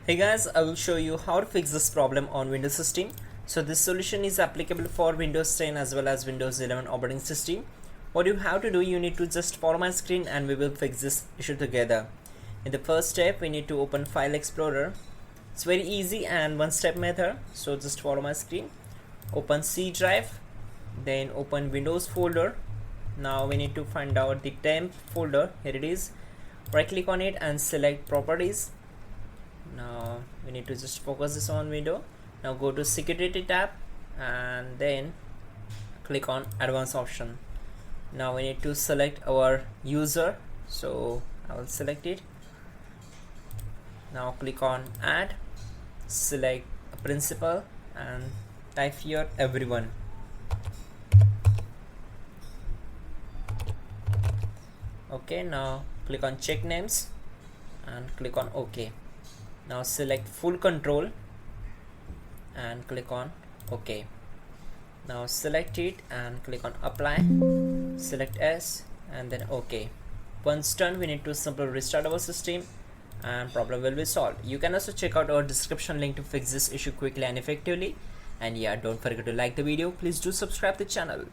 Hey guys, I will show you how to fix this problem on Windows system. So this solution is applicable for Windows 10 as well as Windows 11 operating system. What you have to do, you need to just follow my screen and we will fix this issue together. In the first step, we need to open File Explorer. It's very easy and one-step method. So just follow my screen. Open C drive, then open Windows folder. Now we need to find out the temp folder. Here it is. Right click on it and select properties. Now we need to just focus this on window. Now go to security tab and then click on advanced option. Now we need to select our user, so I will select it. Now click on add, select principal and type here everyone. Okay, now click on check names and click on OK. Now select full control and click on OK. Now select it and click on apply, select S and then OK. Once done, we need to simply restart our system and problem will be solved. You can also check out our description link to fix this issue quickly and effectively. And yeah, don't forget to like the video. Please do subscribe the channel.